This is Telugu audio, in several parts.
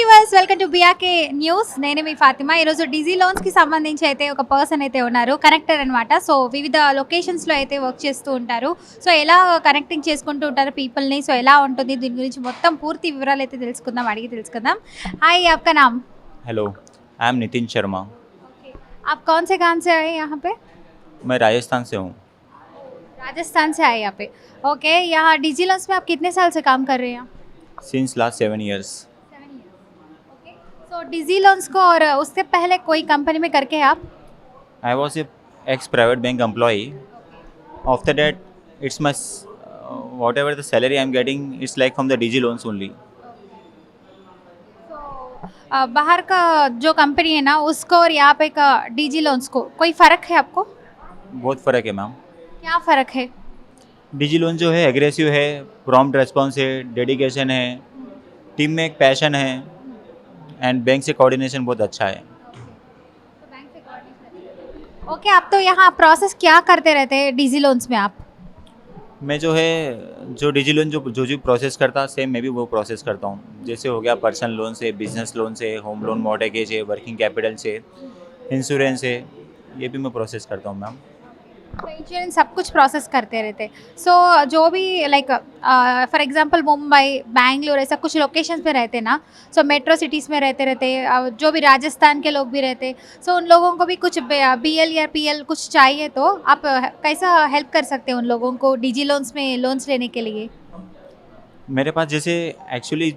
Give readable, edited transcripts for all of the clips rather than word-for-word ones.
Viewers, welcome to BRK news. నేను మీ ఫాతిమా. ఈరోజు డిజీ లోన్స్కి సంబంధించి అయితే ఒక పర్సన్ అయితే ఉన్నారు, కనెక్టర్ అనమాట. సో వివిధ లొకేషన్స్లో అయితే వర్క్ చేస్తూ ఉంటారు. సో ఎలా కనెక్టింగ్ చేసుకుంటూ ఉంటారు పీపుల్ని, సో ఎలా ఉంటుంది దీని గురించి మొత్తం పూర్తి వివరాలు అయితే తెలుసుకుందాం, అడిగి తెలుసుకుందాం. హాయ్, आपका नाम? Hello, I am Nitin Sharma. आप कौन से गांव से आए यहाँ पे? मैं राजस्थान से हूँ। राजस्थान से आए यहाँ पे. ओके, यहाँ डिजी लोन्स में आप कितने साल से काम कर रहे हैं? Since last 7 years। ओके, सो डिजी लोन्स को और उससे पहले कोई कंपनी में करके हैं आप? I was a ex private bank employee. After that it's my whatever the salary I am getting it's like from the digi loans only. बाहर का जो कंपनी है ना, उसको और यहाँ पे का डिजी लोन्स को कोई फ़र्क है आपको? बहुत फ़र्क है मैम। क्या फ़र्क है? डिजी लोन जो है एग्रेसिव है, प्रॉम्प्ट रेस्पॉन्स है, डेडिकेशन है, टीम में एक पैशन है एंड बैंक से कोऑर्डिनेशन बहुत अच्छा है। ओके, आप तो यहाँ प्रोसेस क्या करते रहते हैं डिजी लोन्स में आप? मैं जो है जो डिजी लोन जो प्रोसेस करता सेम मैं भी वो प्रोसेस करता हूँ। जैसे हो गया पर्सनल लोन से, बिजनेस लोन से, होम लोन, मॉर्टगेज है, वर्किंग कैपिटल से, इंश्योरेंस है, ये भी मैं प्रोसेस करता हूँ मैम। तो इंश्योरेंस सब कुछ प्रोसेस करते रहते. सो जो भी like for example Mumbai, Bangalore, ऐसा कुछ लोकेशंस पे रहते ना, सो मेट्रो सिटीज़ में रहते जो भी राजस्थान के लोग भी रहते, सो उन लोगों को भी कुछ बीएल या पीएल कुछ चाहिए, तो आप कैसा हेल्प कर सकते हैं उन लोगों को डिजी लोन्स में लोन्स लेने के लिए? मेरे पास जैसे actually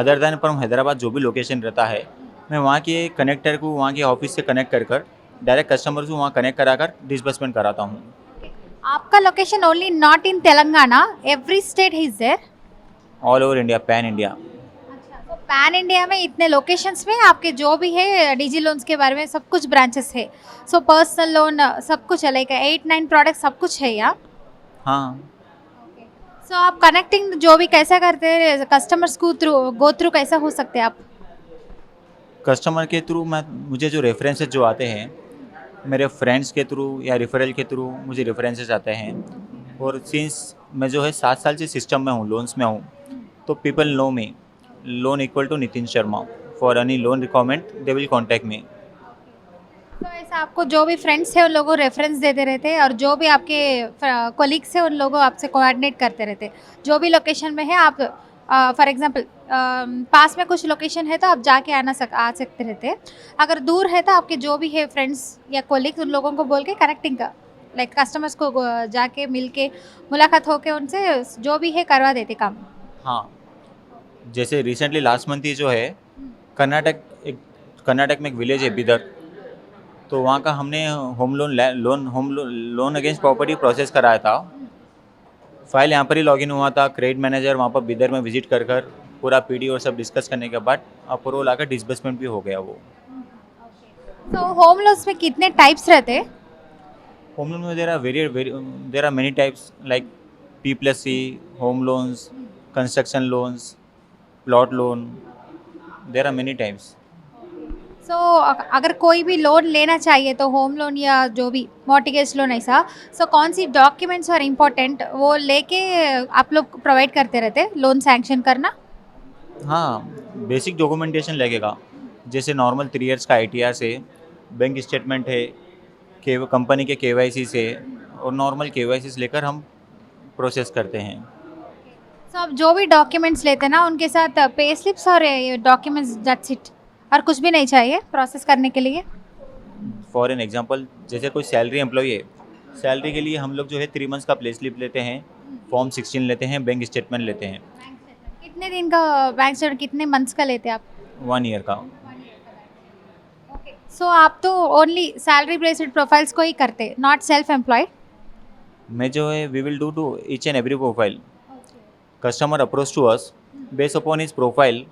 other than from Hyderabad जो भी लोकेशन रहता है, मैं वहाँ के कनेक्टर को वहाँ के ऑफिस से कनेक्ट कर डायरेक्ट कस्टमर को वहाँ कनेक्ट कराकर डिसबर्समेंट कराता हूँ। आपका location only not in Telangana, every state is there? All over India, pan India. तो पैन इंडिया में इतने लोकेशंस में आपके जो भी है डिजी लोन्स के बारे में सब कुछ ब्रांचेस है. सो पर्सनल लोन सब कुछ है, लाइक 8-9 प्रोडक्ट सब कुछ है यहाँ. हाँ, सो आप कनेक्टिंग जो भी कैसा करते हैं कस्टमर्स को गो थ्रू कैसा हो सकते हैं आप? कस्टमर के थ्रू मुझे जो रेफरेंसेस जो आते हैं, मेरे फ्रेंड्स के थ्रू या रेफरल के थ्रू मुझे रेफरेंसेस आते हैं। और सिंस मैं जो है 7 साल से सिस्टम में हूँ, लोन्स में हूँ, तो people know me loan equal to Nitin Sharma. For any loan requirement they will contact me. तो ऐसा आपको जो भी फ्रेंड्स है उन लोगों को रेफरेंस देते रहते हैं, और जो भी आपके कोलिग्स है उन लोगों आपसे कोऑर्डिनेट करते रहते हैं. जो भी लोकेशन में है आप फॉर एग्जांपल पास में कुछ लोकेशन है तो आप जाके आ सकते रहते हैं. अगर दूर है तो आपके जो भी है फ्रेंड्स या कोलिग्स उन लोगों को बोल के कनेक्टिंग का लाइक कस्टमर्स को जाके मिल के मुलाकात होके उनसे जो भी है करवा देते काम. हाँ, जैसे रिसेंटली लास्ट मंथ ही जो है कर्नाटक में एक विलेज है बिदर, तो वहाँ का हमने home loan against property process कराया था। फाइल यहाँ पर ही लॉगिन हुआ था। क्रेडिट मैनेजर वहाँ पर बिदर में विजिट कर पूरा पीडी और सब डिस्कस करने के बाद अप्रूवल आकर डिसबर्समेंट भी हो गया वो। तो होम लोन्स में कितने टाइप्स रहते हैं? होम लोन में there are many types like P+C, home loans, construction loans, plot loan, there are many types. So अगर कोई भी लोन लेना चाहिए तो होम लोन या जो भी मॉर्टगेज लोन ऐसा, सो कौन सी डॉक्यूमेंट्स और इम्पोर्टेंट वो लेके आप लोग प्रोवाइड करते रहते लोन सैंक्शन करना? हाँ, बेसिक डॉक्यूमेंटेशन लगेगा। जैसे नॉर्मल 3 years का ITR से, बैंक स्टेटमेंट है, कंपनी के KYC से, और नॉर्मल KYC लेकर हम प्रोसेस करते हैं। सो आप जो भी डॉक्यूमेंट्स लेते हैं ना उनके साथ पे स्लिप्स और डॉक्यूमेंट्स दैट्स इट, और कुछ भी नहीं चाहिए प्रोसेस करने के लिए? फॉर एन एग्जांपल, जैसे कोई सैलरी एम्प्लॉई है, सैलरी के लिए हम लोग जो है 3 months का पे स्लिप लेते हैं, फॉर्म 16 लेते हैं, बैंक स्टेटमेंट लेते हैं। कितने दिन का बैंक स्टेटमेंट, कितने मंथ्स का लेते हैं आप? 1 year का। ओके, सो आप तो ओनली सैलरी बेस्ड प्रोफाइल्स को ही करते, नॉट सेल्फ एम्प्लॉयड? मैं जो है we will do to each and every profile. Customer approach to us based upon his profile,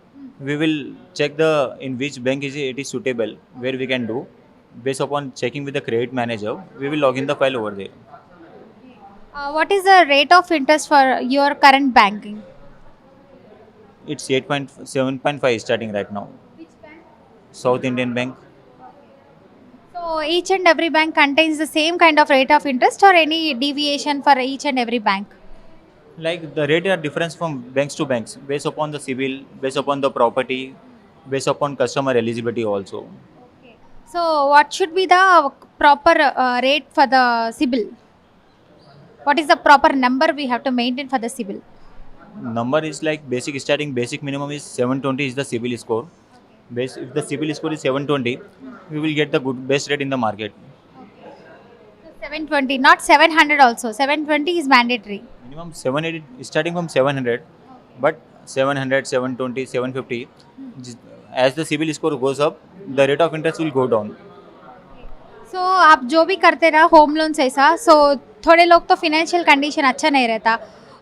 we will check the in which bank it is suitable, where we can do. Based upon checking with the credit manager, we will log in the file over there. What is the rate of interest for your current banking? It's 7.5 starting right now. Which bank? South Indian Bank. So each and every bank contains the same kind of rate of interest or any deviation for each and every bank? Like the rate are difference from banks to banks based upon the civil, based upon the property, based upon customer eligibility also. So what should be the proper rate for the CIBIL? What is the proper number we have to maintain for the CIBIL? Number is like basic starting basic minimum is 720 is the civil score. Base if the civil score is 720, we will get the good best rate in the market. So 720, not 700 also. 720 is mandatory. Minimum 780 starting from 700, but 700, 720, 750. As the civil score goes up, the rate of interest will go down. सो आप जो भी करते ना होम लोन्स ऐसा सो थोड़े लोग तो फिनेंशियल कंडीशन अच्छा नहीं रहता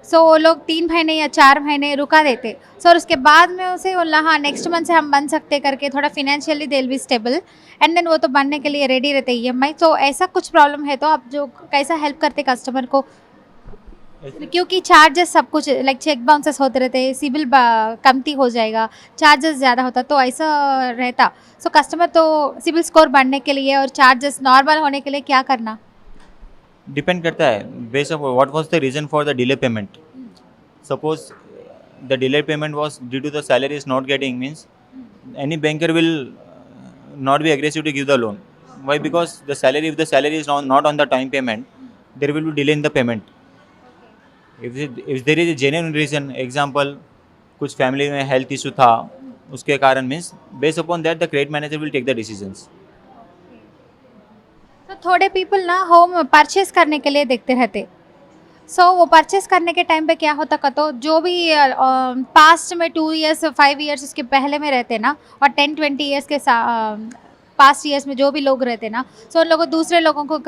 सो वो लोग 3 महीने या 4 महीने रुका देते सो और उसके बाद में उसे बोला हाँ नेक्स्ट मंथ से हम बन सकते करके थोड़ा financially they will be stable and then वो तो बनने के लिए रेडी रहते EMI तो ऐसा कुछ प्रॉब्लम है तो आप जो कैसा हेल्प करते कस्टमर को क्योंकि चार्जेस सब कुछ लाइक चेक बाउंसेस होते रहते हैं सिबिल कमती हो जाएगा चार्जेस ज़्यादा होता तो ऐसा रहता सो कस्टमर तो सिबिल स्कोर बढ़ने के लिए और चार्जेस नॉर्मल होने के लिए क्या करना डिपेंड करता है base of what was the reason for the delay payment. Suppose the delayed payment was due to the salary is not getting means any banker will not be aggressive to give the loan. Why? Because the salary if the salary is not on the time payment, there will be delay in the payment. If there is a genuine reason, example कुछ फैमिली में हेल्थ इशू था उसके कारण means based upon that the credit manager will take the decisions. तो थोड़े पीपल ना होम परचेस करने के लिए देखते रहते सो वो परचेस करने के टाइम पे क्या होता का तो जो भी पास्ट में 2 इयर्स 5 इयर्स उसके पहले में रहते ना और 10-20 इयर्स के पास्ट इयर्स में जो भी लोग रहते ना सो उन लोगों दूसरे लोगों को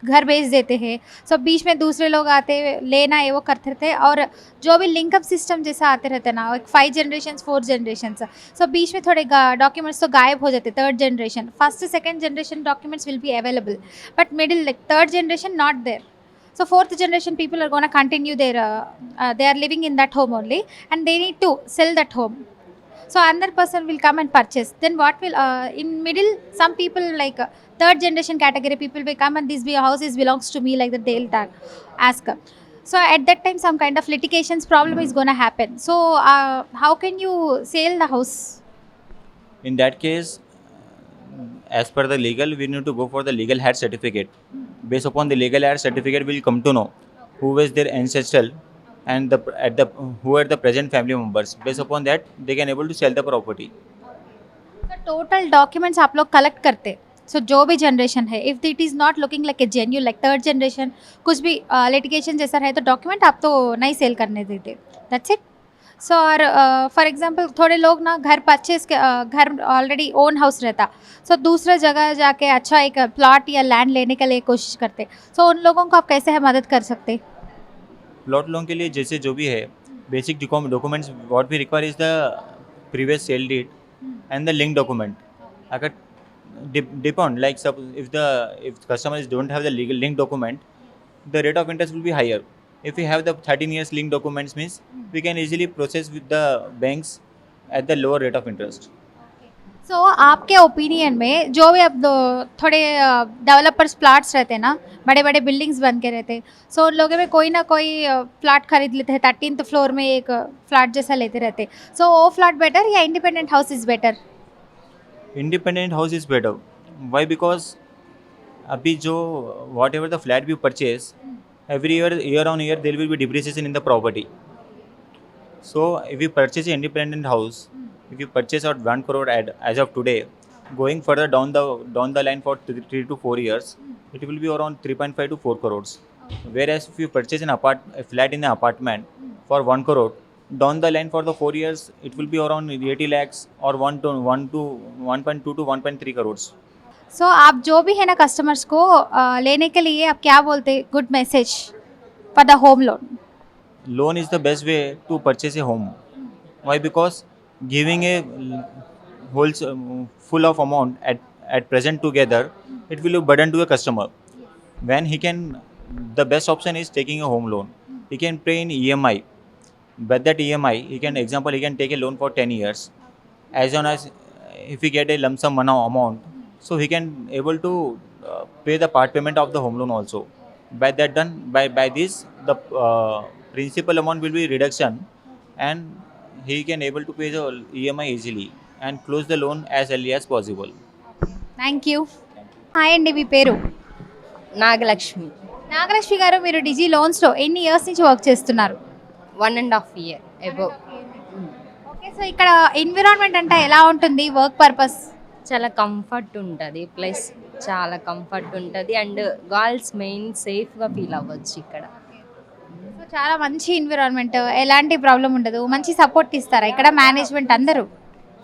घर भेज देते हैं सो बीच में दूसरे लोग आते लेना है वो करते थे और जो भी लिंकअप सिस्टम जैसा आते रहते ना एक 5 जनरेशन 4 जनरेशन सो बीच में थोड़े डॉक्यूमेंट्स तो गायब हो जाते third generation first second generation documents will be available but middle like third generation not there. So fourth generation people are going to continue their they are living in that home only and they need to sell that home. So another person will come and purchase. Then what will in middle some people like third generation category people will come and this house is belongs to me like that they'll ask. So at that time some kind of litigations problem is going to happen. So how can you sell the house? In that case, as per the legal, we need to go for the legal head certificate. Based upon the legal head certificate, we'll come to know who is their ancestral and who are the present family members. Based upon that, they can able to sell the property. तो टोटल डॉक्यूमेंट्स आप लोग कलेक्ट करते सो जो भी जनरेशन है if it is not looking like a genuine like third generation कुछ भी लिटिगेशन जैसा रहे तो डॉक्यूमेंट आप तो नहीं सेल करने देते दैट्स इट. सो और फॉर एग्जांपल थोड़े लोग ना घर परचेज घर ऑलरेडी ओन हाउस रहता सो दूसरा जगह जाके अच्छा एक प्लॉट या लैंड लेने के लिए कोशिश करते सो उन लोगों को आप कैसे है मदद कर सकते. प्लॉट लोन के लिए जैसे जो भी है basic documents what we require is the previous sale deed and the link document. अगर depend like if customers don't have the legal link document, the rate of interest will be higher. If we have the 13 years link documents means we can easily process with the banks at the lower rate of interest. सो आपके ओपिनियन में जो भी अब थोड़े डेवलपर्स प्लाट्स रहते हैं ना बड़े बड़े बिल्डिंग्स बन के रहते सो उन लोगों में कोई ना कोई फ्लैट खरीद लेते हैं 13th फ्लोर में एक फ्लैट जैसा लेते रहते सो वो फ्लैट बेटर या independent house is better. Independent house is better. Why? Because अभी जो whatever the flat we purchase, every year on year there will be depreciation in the property. So if we purchase an independent house, if you purchase at 1 crore as of today, going further down the line for 3 to 4 years, it will be around 3.5 to 4 crores. Whereas if you purchase a flat in an apartment for 1 crore, down the line for the 4 years, it will be around 80 lakhs or 1.2 to 1.3 crores. सो आप जो भी है ना कस्टमर्स को लेने के लिए आप क्या बोलते good message for the home loan. Loan is the best way to purchase a home. Why? Because giving a whole full of amount at present together, it will be a burden to a customer. When the best option is taking a home loan. He can pay in EMI. But that EMI, he can take a loan for 10 years. As long as if he get a lump sum amount, so he can able to pay the part payment of the home loan also. By this, the principal amount will be reduction, and he can able to pay the EMI easily and close the loan as early as possible. Thank you. Hi అండి, మీ పేరు? నాగలక్ష్మి. నాగలక్ష్మి గారు, మీరు డిజీ లోన్స్లో ఎన్ని ఇయర్స్ నుంచి వర్క్ చేస్తున్నారు? 1.5 year అబౌవ్. ఓకే, సో ఇక్కడ ఎన్విరాన్మెంట్ అంటే ఎలా ఉంటుంది వర్క్ పర్పస్? చాలా కంఫర్ట్ ఉంటుంది, ప్లస్ చాలా కంఫర్ట్ ఉంటుంది అండ్ గర్ల్స్ మెయిన్ సేఫ్గా ఫీల్ అవ్వచ్చు ఇక్కడ. సో చాలా మంచి ఎన్విరాన్మెంట్, ఎలాంటి ప్రాబ్లం ఉండదు, మంచి సపోర్ట్ ఇస్తారా ఇక్కడ మేనేజ్మెంట్ అందరూ?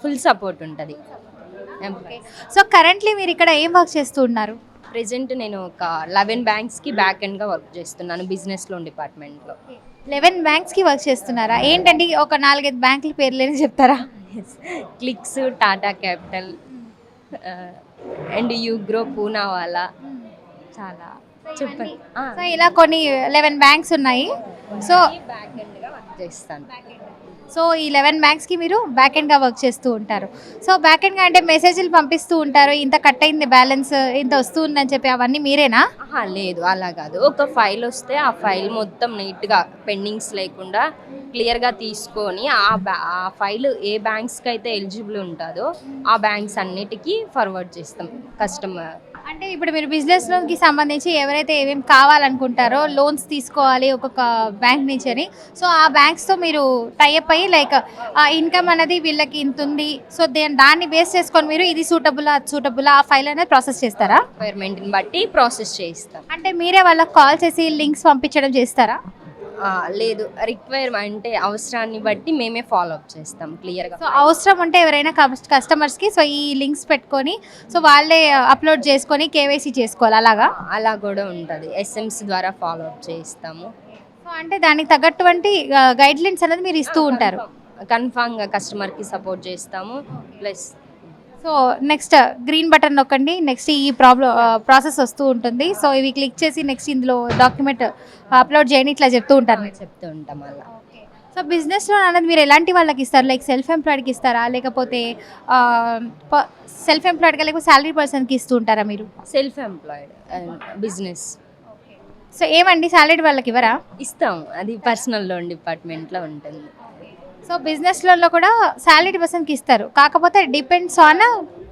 ఫుల్ సపోర్ట్ ఉంటుంది. సో కరెంట్లీ మీరు ఇక్కడ ఏం వర్క్ చేస్తూ ఉన్నారు? ప్రెజెంట్ నేను ఒక 11 బ్యాంక్స్కి బ్యాక్ ఎండ్గా వర్క్ చేస్తున్నాను బిజినెస్ లోన్ డిపార్ట్మెంట్లో. 11 బ్యాంక్స్కి వర్క్ చేస్తున్నారా? ఏంటండి ఒక 4-5 బ్యాంకుల పేర్లేని చెప్తారా? Clix, Tata capital and Ugro, Poonawalla, చాలా చెప్పండి. సో ఇలా కొన్ని 11 బ్యాంక్స్ ఉన్నాయి. సో బ్యాక్ ఎండ్గా వర్క్ చేస్తాను. సో ఈ 11 బ్యాంక్స్కి మీరు బ్యాక్ ఎండ్గా వర్క్ చేస్తూ ఉంటారు. సో బ్యాక్ ఎండ్గా అంటే మెసేజ్లు పంపిస్తూ ఉంటారు, ఇంత కట్ అయింది బ్యాలెన్స్, ఇంత వస్తుందని చెప్పి, అవన్నీ మీరేనా? లేదు, అలా కాదు. ఒక ఫైల్ వస్తే ఆ ఫైల్ మొత్తం నీట్గా పెండింగ్స్ లేకుండా క్లియర్గా తీసుకొని ఆ ఫైల్ ఏ బ్యాంక్స్కి అయితే ఎలిజిబుల్ ఉంటుందో ఆ బ్యాంక్స్ అన్నిటికీ ఫార్వర్డ్ చేస్తాం కస్టమర్. అంటే ఇప్పుడు మీరు బిజినెస్ లోన్కి సంబంధించి ఎవరైతే ఏమేమి కావాలనుకుంటారో, లోన్స్ తీసుకోవాలి ఒక్కొక్క బ్యాంక్ నుంచి అని, సో ఆ బ్యాంక్స్తో మీరు టైఅప్ అయ్యి లైక్ ఆ ఇన్కమ్ అనేది వీళ్ళకి ఇంత ఉంది, సో దాన్ని బేస్ చేసుకొని మీరు ఇది సూటబుల్ అది సూటబుల్ ఆ ఫైల్ అనేది ప్రాసెస్ చేస్తారా? రిక్వైర్మెంట్ని బట్టి ప్రాసెస్ చేస్తాం. అంటే మీరే వాళ్ళకి కాల్ చేసి లింక్స్ పంపించడం చేస్తారా? లేదు, రిక్వైర్మెంట్ అంటే అవసరాన్ని బట్టి మేమే ఫాలో అప్ చేస్తాం క్లియర్గా. సో అవసరం ఉంటే ఎవరైనా కస్టమర్స్కి సో ఈ లింక్స్ పెట్టుకొని సో వాళ్ళే అప్లోడ్ చేసుకొని కేవైసీ చేసుకోవాలి, అలాగా? అలా కూడా ఉంటుంది, ఎస్ఎంసి ద్వారా ఫాలో అప్ చేస్తాము. సో అంటే దానికి తగ్గటువంటి గైడ్ లైన్స్ అనేది మీరు ఇస్తూ ఉంటారు? కన్ఫామ్గా కస్టమర్కి సపోర్ట్ చేస్తాము. Plus so next green button నొక్కండి, నెక్స్ట్ ఈ ప్రాసెస్ వస్తూ ఉంటుంది. సో ఇవి క్లిక్ చేసి నెక్స్ట్ ఇందులో డాక్యుమెంట్ అప్లోడ్ చేయండి, ఇట్లా చెప్తూ ఉంటారు. చెప్తూ ఉంటాం అలా. సో బిజినెస్ లోన్ అనేది మీరు ఎలాంటి వాళ్ళకి ఇస్తారు? లైక్ సెల్ఫ్ ఎంప్లాయిడ్కి ఇస్తారా, లేకపోతే సెల్ఫ్ ఎంప్లాయిడ్గా లేకపోతే శాలరీ పర్సన్కి ఇస్తూ ఉంటారా మీరు? Self employed business. సో ఏమండి శాలరీ వాళ్ళకి ఇవ్వరా? ఇస్తాం, అది పర్సనల్ లోన్ డిపార్ట్మెంట్లో ఉంటుంది. సో బిజినెస్ లోన్లో కూడా శాలరీ పర్సన్కి ఇస్తారు, కాకపోతే డిపెండ్స్ ఆన్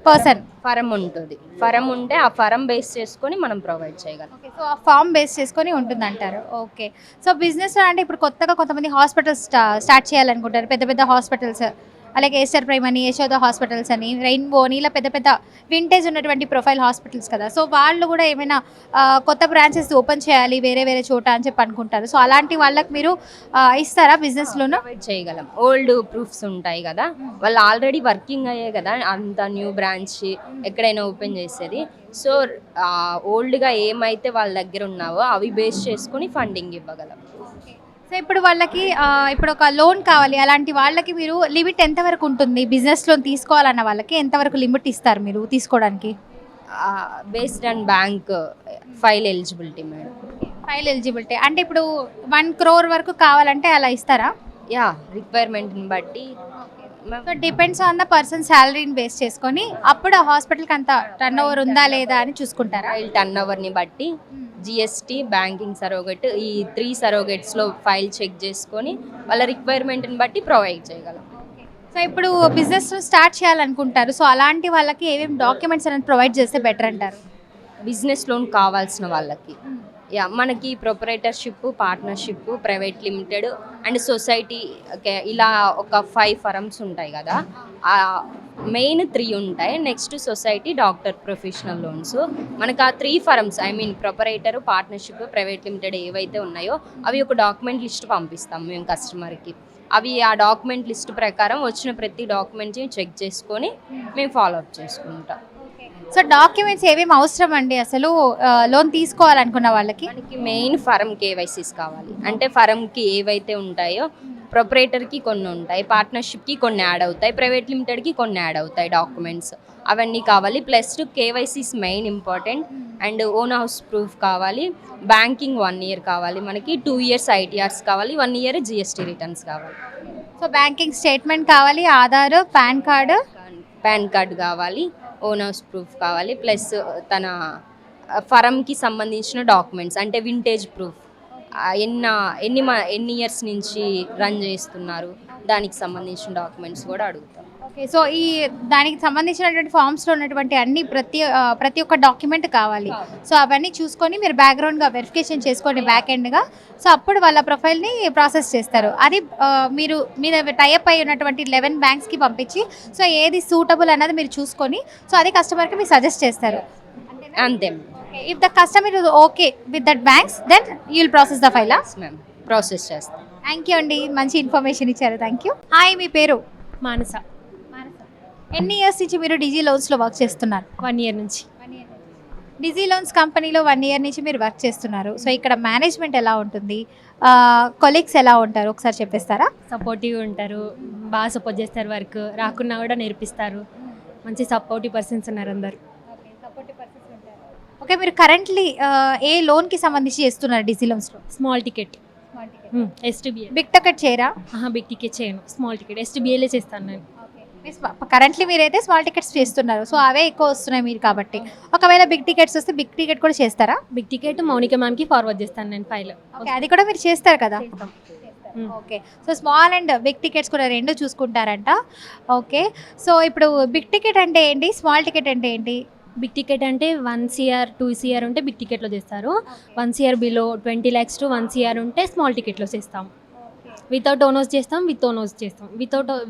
పర్సన్. ఫరం ఉంటుంది, ఫరం ఉంటే ఆ ఫరం బేస్ చేసుకొని మనం ప్రొవైడ్ చేయగలం. ఓకే, సో ఆ ఫామ్ బేస్ చేసుకొని ఉంటుంది అంటారు. ఓకే, సో బిజినెస్ అంటే ఇప్పుడు కొత్తగా కొంతమంది హాస్పిటల్స్ స్టార్ట్ చేయాలనుకుంటారు, పెద్ద పెద్ద హాస్పిటల్స్, అలాగే ఏస్టర్ ప్రైమ్ అని, యశోద హాస్పిటల్స్ అని, రెయిన్బో అని, ఇలా పెద్ద పెద్ద వింటేజ్ ఉన్నటువంటి ప్రొఫైల్ హాస్పిటల్స్ కదా. సో వాళ్ళు కూడా ఏమైనా కొత్త బ్రాంచెస్ ఓపెన్ చేయాలి వేరే వేరే చోట అని చెప్పి అనుకుంటారు. సో అలాంటి వాళ్ళకి మీరు ఇస్తారా బిజినెస్లోనూ? ప్రొవైడ్ చేయగలం. ఓల్డ్ ప్రూఫ్స్ ఉంటాయి కదా, వాళ్ళు ఆల్రెడీ వర్కింగ్ అయ్యే కదా అంత న్యూ బ్రాంచ్ ఎక్కడైనా ఓపెన్ చేసేది. సో ఓల్డ్గా ఏమైతే వాళ్ళ దగ్గర ఉన్నావో అవి బేస్ చేసుకొని ఫండింగ్ ఇవ్వగలం. సో ఇప్పుడు వాళ్ళకి ఇప్పుడు ఒక లోన్ కావాలి, అలాంటి వాళ్ళకి మీరు లిమిట్ ఎంతవరకు ఉంటుంది? బిజినెస్ లోన్ తీసుకోవాలన్న వాళ్ళకి ఎంతవరకు లిమిట్ ఇస్తారు మీరు తీసుకోవడానికి? Based on bank file eligibility madam. File eligibility అంటే ఇప్పుడు 1 crore వరకు కావాలంటే అలా ఇస్తారా? యా, రిక్వైర్మెంట్ని బట్టి. So depends on the person శాలరీని బేస్ చేసుకొని అప్పుడు ఆ హాస్పిటల్కి అంత టర్న్ ఓవర్ ఉందా లేదా అని చూసుకుంటారా? ఫైల్ టర్న్ ఓవర్ని బట్టి జిఎస్టీ, బ్యాంకింగ్ సరోగేట్, ఈ 3 సరోగేట్స్లో ఫైల్ చెక్ చేసుకొని వాళ్ళ రిక్వైర్మెంట్ని బట్టి ప్రొవైడ్ చేయగలం. సో ఇప్పుడు బిజినెస్ స్టార్ట్ చేయాలనుకుంటారు, సో అలాంటి వాళ్ళకి ఏమేమి డాక్యుమెంట్స్ అనేది ప్రొవైడ్ చేస్తే బెటర్ అంటారు? బిజినెస్ లోన్ కావాల్సిన వాళ్ళకి యా, మనకి proprietorship, partnership, private limited and society, ఇలా ఒక 5 ఫరమ్స్ ఉంటాయి కదా. మెయిన్ 3 ఉంటాయి. Next society, doctor, professional loans. మనకు ఆ 3 firms I mean proprietor, partnership, private limited ఏవైతే ఉన్నాయో అవి ఒక డాక్యుమెంట్ లిస్ట్ పంపిస్తాం మేము కస్టమర్కి. అవి ఆ డాక్యుమెంట్ లిస్ట్ ప్రకారం వచ్చిన ప్రతి డాక్యుమెంట్ని చెక్ చేసుకొని మేము ఫాలో అప్ చేసుకుంటాం. సో డాక్యుమెంట్స్ ఏమేమి అవసరం అండి అసలు లోన్ తీసుకోవాలనుకున్న వాళ్ళకి? మనకి మెయిన్ ఫరం కేవైసీస్ కావాలి. అంటే ఫరంకి ఏవైతే ఉంటాయో ప్రొపరేటర్కి కొన్ని ఉంటాయి, పార్ట్నర్షిప్కి కొన్ని యాడ్ అవుతాయి, ప్రైవేట్ లిమిటెడ్కి కొన్ని యాడ్ అవుతాయి డాక్యుమెంట్స్, అవన్నీ కావాలి. Plus KYCs main important. And own house proof కావాలి, బ్యాంకింగ్ 1 year కావాలి, మనకి 2 years ఐటీఆర్స్ కావాలి, 1 year జిఎస్టీ రిటర్న్స్ కావాలి. సో బ్యాంకింగ్ స్టేట్మెంట్ కావాలి, ఆధార్, పాన్ కార్డ్ కావాలి, ఓన్ హౌస్ ప్రూఫ్ కావాలి, ప్లస్ తన ఫరంకి సంబంధించిన డాక్యుమెంట్స్ అంటే వింటేజ్ ప్రూఫ్ ఎన్ని ఇయర్స్ నుంచి రన్ చేస్తున్నారు, దానికి సంబంధించిన డాక్యుమెంట్స్ కూడా అడుగుతాం. ఓకే. సో ఈ దానికి సంబంధించినటువంటి ఫామ్స్లో ఉన్నటువంటి అన్ని ప్రతి ఒక్క డాక్యుమెంట్ కావాలి. సో అవన్నీ చూసుకొని మీరు బ్యాక్గ్రౌండ్గా వెరిఫికేషన్ చేసుకోండి బ్యాక్ ఎండ్గా. సో అప్పుడు వాళ్ళ ప్రొఫైల్ని ప్రాసెస్ చేస్తారు. అది మీరు మీద టైఅప్ అయి ఉన్నటువంటి 11 బ్యాంక్స్కి పంపించి సో ఏది సూటబుల్ అన్నది మీరు చూసుకొని సో అది కస్టమర్కి మీరు సజెస్ట్ చేస్తారు. అంతే if the customer is okay with that banks then you will process the file. Ma'am, process చేస్తాం. థ్యాంక్ యూ అండి, మంచి ఇన్ఫర్మేషన్ ఇచ్చారు. Thank you. హాయ్, మీ పేరు? మానస. ఎన్ని ఇయర్స్ నుంచి మీరు డిజీ లోన్స్లో వర్క్ చేస్తున్నారు? 1 ఇయర్ నుంచి. డిజీ లోన్స్ కంపెనీలో 1 ఇయర్ నుంచి మీరు వర్క్ చేస్తున్నారు. సో ఇక్కడ మేనేజ్మెంట్ ఎలా ఉంటుంది, కొలీగ్స్ ఎలా ఉంటారు ఒకసారి చెప్పేస్తారా? సపోర్టివ్ ఉంటారు, బాగా సపోర్ట్ చేస్తారు, వర్క్ రాకున్నా కూడా నేర్పిస్తారు. మంచి సపోర్టివ్ పర్సన్స్ ఉన్నారు అందరు. ఓకే, మీరు కరెంట్లీ ఏ లోన్కి సంబంధించి చేస్తున్నారు డిజీ లోన్స్లో? Small ticket, STBA. Big ticket చేయరా? బిగ్ టికెట్ చేయను, స్మాల్ టికెట్ ఎస్టీబీఏలే చేస్తాను నేను. కరెంట్లీ మీరైతే స్మాల్ టికెట్స్ చేస్తున్నారు, సో అవే ఎక్కువ వస్తున్నాయి మీరు కాబట్టి. ఒకవేళ బిగ్ టికెట్స్ వస్తే బిగ్ టికెట్ కూడా చేస్తారా? బిగ్ టికెట్ మౌనిక మ్యామ్కి ఫార్వర్డ్ చేస్తాను నేను ఫైల్. ఓకే, అది కూడా మీరు చేస్తారు కదా? Okay, so small and big tickets కూడా రెండు చూసుకుంటారంట. ఓకే, సో ఇప్పుడు బిగ్ టికెట్ అంటే ఏంటి, స్మాల్ టికెట్ అంటే ఏంటి? బిగ్ టికెట్ అంటే 1 CR 2 CR ఉంటే బిగ్ టికెట్లో చేస్తారు. 1 CR below 20 lakhs to 1 CR ఉంటే స్మాల్ టికెట్లో చేస్తాం. వితౌట్ ఓనర్స్ చేస్తాం, విత్ ఓనర్స్ చేస్తాం.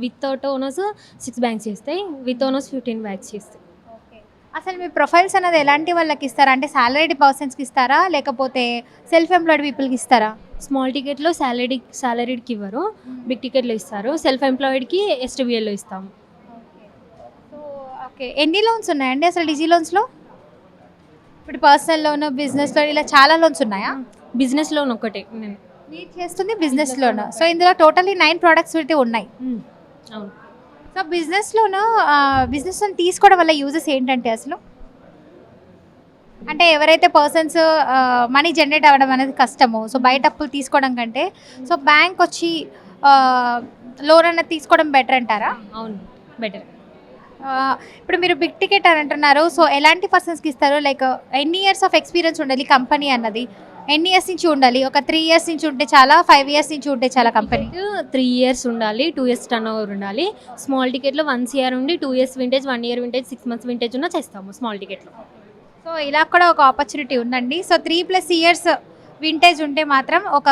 వితౌట్ ఓనర్స్ 6 బ్యాంక్స్ చేస్తాయి, విత్ ఓనర్స్ 15 బ్యాంక్స్ చేస్తాయి. అసలు మీ ప్రొఫైల్స్ అనేది ఎలాంటి వాళ్ళకి ఇస్తారా? అంటే సాలరీడ్ పర్సన్స్కి ఇస్తారా లేకపోతే సెల్ఫ్ ఎంప్లాయిడ్ పీపుల్కి ఇస్తారా? స్మాల్ టికెట్లో సాలరీడ్కి ఇవ్వరు, బిగ్ టికెట్లో ఇస్తారు. సెల్ఫ్ ఎంప్లాయిడ్కి ఎస్టీబీఏలో ఇస్తాము. ఓకే, ఎన్ని లోన్స్ ఉన్నాయండి అసలు డిజీ లోన్స్లో? ఇప్పుడు పర్సనల్ లోన్, బిజినెస్ లోన్, ఇలా చాలా లోన్స్ ఉన్నాయా? బిజినెస్ లోన్ ఒకటే నేను చేస్తుంది, బిజినెస్ లోన్. సో ఇందులో టోటల్లీ 9 ప్రోడక్ట్స్ అయితే ఉన్నాయి. అవును. సో బిజినెస్ లోన్ తీసుకోవడం వల్ల యూజెస్ ఏంటంటే అసలు అంటే ఎవరైతే పర్సన్స్ మనీ జనరేట్ అవ్వడం అనేది కష్టమో, సో బయట అప్పులు తీసుకోవడం కంటే సో బ్యాంక్ వచ్చి లోన్ అన్నది తీసుకోవడం బెటర్ అంటారా? అవును, బెటర్. ఇప్పుడు మీరు బిగ్ టికెట్ అని అంటున్నారు, సో ఎలాంటి పర్సన్స్కి ఇస్తారు? లైక్ ఎన్ని ఇయర్స్ ఆఫ్ ఎక్స్పీరియన్స్ ఉండాలి కంపెనీ అన్నది? ఎన్ని ఇయర్స్ నుంచి ఉండాలి? ఒక 3 years నుంచి ఉంటే చాలా, 5 years నుంచి ఉంటే చాలా కంపెనీ? 3 years ఉండాలి, 2 years టర్న్ ఓవర్ ఉండాలి. స్మాల్ టికెట్లో 1 CR ఉండి 2 years vintage, 1 year vintage, 6 months vintage ఉన్నా చేస్తాము స్మాల్ టికెట్లో. సో ఇలా కూడా ఒక ఆపర్చునిటీ ఉందండి. సో 3+ years వింటేజ్ ఉంటే మాత్రం ఒక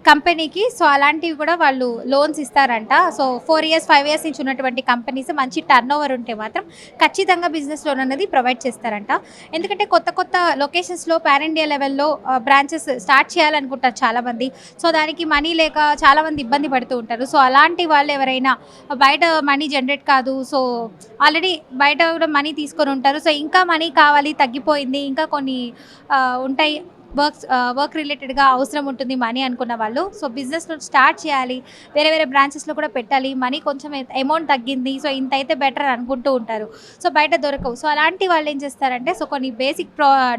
కంపెనీకి సో అలాంటివి కూడా వాళ్ళు లోన్స్ ఇస్తారంట. సో 4 years, 5 years నుంచి ఉన్నటువంటి కంపెనీస్ మంచి టర్న్ ఓవర్ ఉంటే మాత్రం ఖచ్చితంగా బిజినెస్ లోన్ అనేది ప్రొవైడ్ చేస్తారంట. ఎందుకంటే కొత్త లొకేషన్స్లో పాన్ ఇండియా లెవెల్లో బ్రాంచెస్ స్టార్ట్ చేయాలనుకుంటారు చాలామంది. సో దానికి మనీ లేక చాలామంది ఇబ్బంది పడుతూ ఉంటారు. సో అలాంటి వాళ్ళు ఎవరైనా బయట మనీ జనరేట్ కాదు, సో ఆల్రెడీ బయట కూడా మనీ తీసుకొని ఉంటారు, సో ఇంకా మనీ కావాలి, తగ్గిపోయింది, ఇంకా కొన్ని ఉంటాయి వర్క్ రిలేటెడ్గా అవసరం ఉంటుంది మనీ అనుకున్న వాళ్ళు, సో బిజినెస్లో స్టార్ట్ చేయాలి, వేరే బ్రాంచెస్లో కూడా పెట్టాలి, మనీ కొంచెం అమౌంట్ తగ్గింది, సో ఇంత అయితే బెటర్ అనుకుంటూ ఉంటారు, సో బయట దొరకవు. సో అలాంటి వాళ్ళు ఏం చేస్తారంటే సో కొన్ని బేసిక్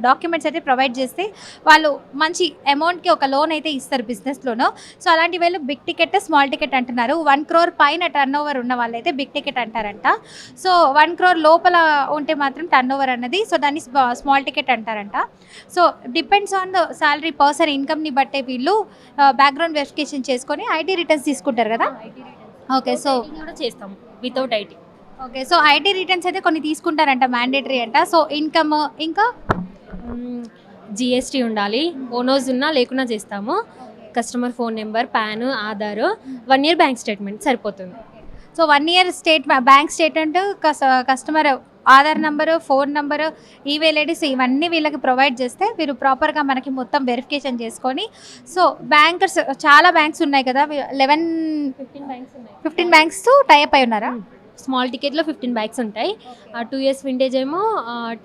డాక్యుమెంట్స్ అయితే ప్రొవైడ్ చేస్తే వాళ్ళు మంచి అమౌంట్కి ఒక లోన్ అయితే ఇస్తారు బిజినెస్ లోను. సో అలాంటి వాళ్ళు బిగ్ టికెట్, స్మాల్ టికెట్ అంటున్నారు. 1 crore పైన టర్న్ ఓవర్ ఉన్న వాళ్ళైతే బిగ్ టికెట్ అంటారంట. సో 1 crore లోపల ఉంటే మాత్రం టర్న్ ఓవర్ అన్నది సో దాన్ని స్మాల్ టికెట్ అంటారంట. So depends on the salary person ఇన్కమ్ని బట్టే వీళ్ళు బ్యాక్గ్రౌండ్ వెరిఫికేషన్ చేసుకొని ఐటీ రిటర్న్స్ తీసుకుంటారు కదా. ఓకే, సో కూడా చేస్తాము without IT. Okay, so IT returns అయితే కొన్ని తీసుకుంటారంట, మ్యాండేటరీ అంట. సో ఇన్కమ్ ఇంకా జిఎస్టీ ఉండాలి, ఓనర్స్ ఉన్నా లేకున్నా చేస్తాము. Customer phone number, PAN, Aadhaar, 1 year bank statement సరిపోతుంది. So 1 year bank statement, customer Aadhaar number, phone number, email IDs ఇవన్నీ వీళ్ళకి ప్రొవైడ్ చేస్తే వీరు ప్రాపర్గా మనకి మొత్తం వెరిఫికేషన్ చేసుకొని సో బ్యాంకర్స్ చాలా బ్యాంక్స్ ఉన్నాయి కదా, 15 బ్యాంక్స్తో టైప్ అయి ఉన్నారా? స్మాల్ టికెట్లో 15 బ్యాంక్స్ ఉంటాయి. 2 years వింటేజ్ ఏమో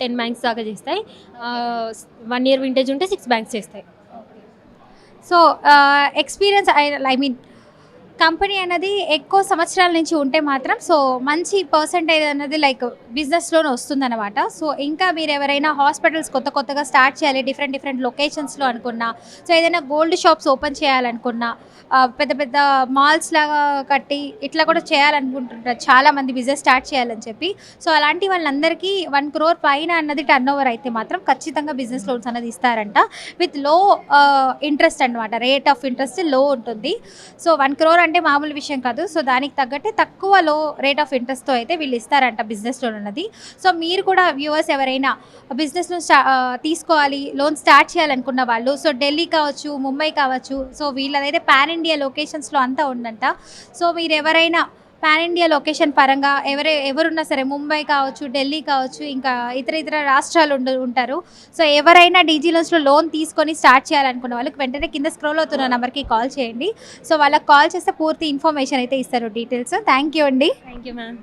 10 బ్యాంక్స్ దాకా చేస్తాయి. 1 year వింటేజ్ ఉంటే 6 బ్యాంక్స్ చేస్తాయి. So experience I mean company అనేది ఎక్కువ సంవత్సరాల నుంచి ఉంటే మాత్రం సో మంచి పర్సంటేజ్ అనేది లైక్ బిజినెస్ లోన్ వస్తుందన్నమాట. సో ఇంకా మీరు ఎవరైనా హాస్పిటల్స్ కొత్తగా స్టార్ట్ చేయాలి డిఫరెంట్ లొకేషన్స్లో అనుకున్నా, సో ఏదైనా గోల్డ్ షాప్స్ ఓపెన్ చేయాలనుకున్నా, పెద్ద మాల్స్ లాగా కట్టి ఇట్లా కూడా చేయాలనుకుంటుంటారు చాలామంది బిజినెస్ స్టార్ట్ చేయాలని చెప్పి. సో అలాంటి వాళ్ళందరికీ 1 crore పైన అన్నది టర్న్ ఓవర్ అయితే మాత్రం ఖచ్చితంగా బిజినెస్ లోన్స్ అనేది ఇస్తారంట విత్ లో ఇంట్రెస్ట్ అనమాట. రేట్ ఆఫ్ ఇంట్రెస్ట్ లో ఉంటుంది. సో 1 crore అంటే మామూలు విషయం కాదు. సో దానికి తగ్గట్టే తక్కువ లో రేట్ ఆఫ్ ఇంట్రెస్ట్తో అయితే వీళ్ళు ఇస్తారంట బిజినెస్ లోన్ అన్నది. సో మీరు కూడా వ్యూవర్స్ ఎవరైనా బిజినెస్ లోన్ తీసుకోవాలి, లోన్ స్టార్ట్ చేయాలనుకున్న వాళ్ళు, సో ఢిల్లీ కావచ్చు, ముంబై కావచ్చు, సో వీళ్ళదైతే పాన్ ఇండియా లొకేషన్స్లో అంతా ఉందంట. సో మీరు ఎవరైనా పాన్ ఇండియా లొకేషన్ పరంగా ఎవరున్నా సరే, ముంబై కావచ్చు, ఢిల్లీ కావచ్చు, ఇంకా ఇతర రాష్ట్రాలు ఉంటారు. సో ఎవరైనా డీజీ లోన్స్లో లోన్ తీసుకొని స్టార్ట్ చేయాలనుకున్న వాళ్ళకి వెంటనే కింద స్క్రోల్ అవుతున్న నెంబర్కి కాల్ చేయండి. సో వాళ్ళకి కాల్ చేస్తే పూర్తి ఇన్ఫర్మేషన్ అయితే ఇస్తారు, డీటెయిల్స్. థ్యాంక్ యూ అండి. Thank you ma'am.